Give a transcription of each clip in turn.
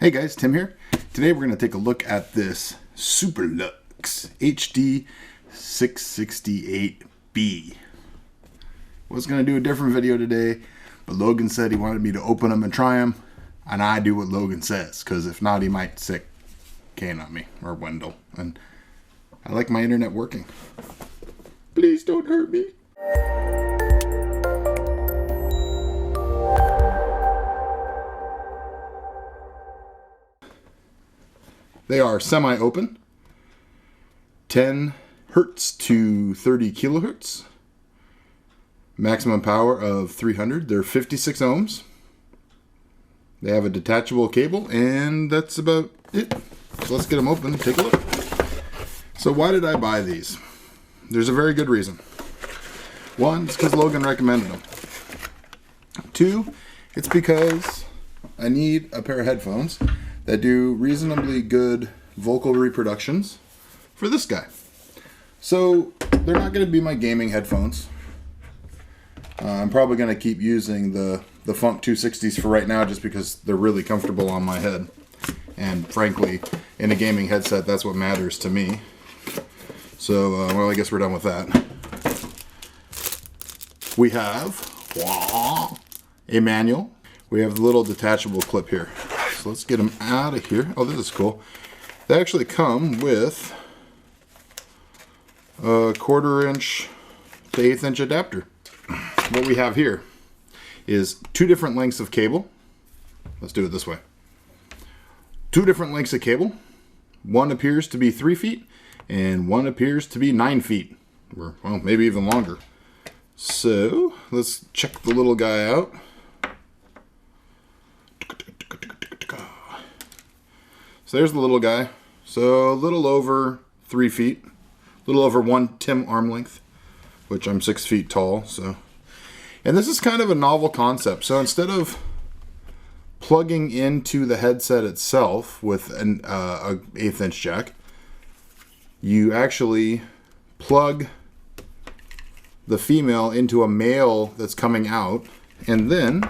Hey guys, Tim here. Today we're going to take a look at this Superlux HD668B. Was going to do a different video today, but Logan said he wanted me to open them and try them, and I do what Logan says, because if not, he might sick Kane on me, or Wendell, and I like my internet working. Please don't hurt me. They are semi-open, 10 hertz to 30 kilohertz, maximum power of 300. They're 56 ohms. They have a detachable cable, and that's about it. So let's get them open and take a look. So why did I buy these? There's a very good reason. One, it's because Logan recommended them. Two, it's because I need a pair of headphones that do reasonably good vocal reproductions for this guy. So they're not going to be my gaming headphones. I'm probably going to keep using the Funk 260s for right now just because they're really comfortable on my head. And frankly, in a gaming headset, that's what matters to me. So, well, I guess we're done with that. We have a manual. We have the little detachable clip here. So let's get them out of here. Oh, this is cool. They actually come with a 1/4 inch to 1/8 inch adapter. What we have here is 2 different lengths of cable. Let's do it this way. 2 different lengths of cable. One appears to be 3 feet and one appears to be 9 feet. Or, well, maybe even longer. So let's check the little guy out. So there's the little guy. So a little over 3 feet, a little over 1 Tim arm length, which I'm 6 feet tall. So, and this is kind of a novel concept. So instead of plugging into the headset itself with an 1/8 inch jack, you actually plug the female into a male that's coming out, and then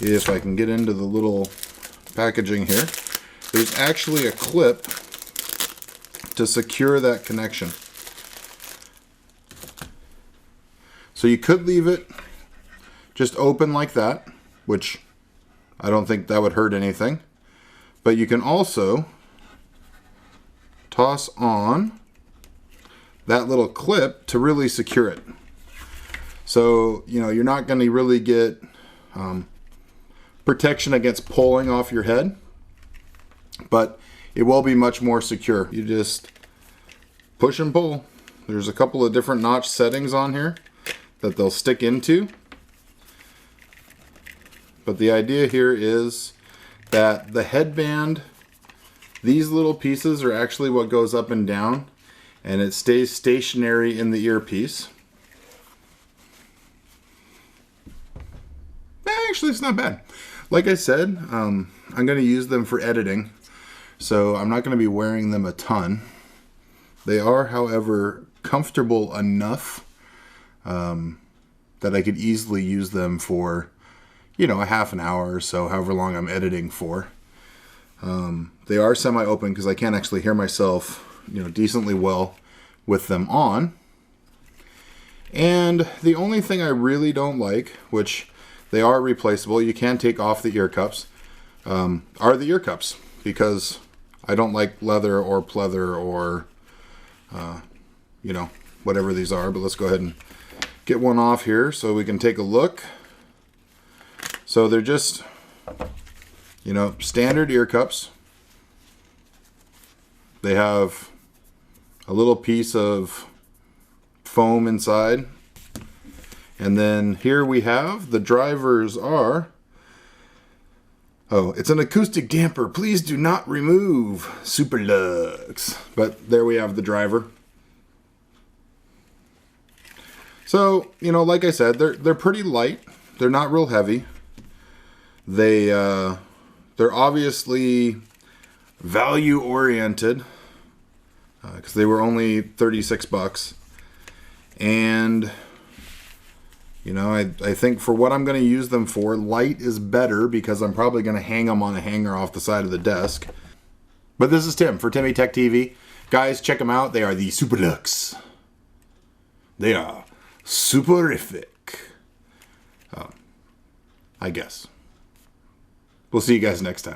if I can get into the little packaging here, there's actually a clip to secure that connection. So you could leave it just open like that, which I don't think that would hurt anything. But you can also toss on that little clip to really secure it. So, you know, you're not going to really get protection against pulling off your head, but it will be much more secure. You just push and pull. There's a couple of different notch settings on here that they'll stick into. But the idea here is that the headband, these little pieces are actually what goes up and down, and it stays stationary in the earpiece. Actually, it's not bad. Like I said, I'm going to use them for editing, so I'm not going to be wearing them a ton. They are, however, comfortable enough that I could easily use them for, you know, a half an hour or so, however long I'm editing for. They are semi-open because I can't actually hear myself, you know, decently well with them on. And the only thing I really don't like, which they are replaceable, you can take off the ear cups, are the ear cups, because I don't like leather or pleather or, you know, whatever these are. But let's go ahead and get one off here so we can take a look. So they're just, you know, standard ear cups. They have a little piece of foam inside. And then here we have, the drivers are, oh, it's an acoustic damper. Please do not remove, Superlux. But there we have the driver. So, you know, like I said, they're pretty light. They're not real heavy. They're obviously value oriented because they were only $36, and You know, I think for what I'm going to use them for, light is better because I'm probably going to hang them on a hanger off the side of the desk. But this is Tim for Timmy Tech TV. Guys, check them out. They are the Superlux. They are superific. I guess. We'll see you guys next time.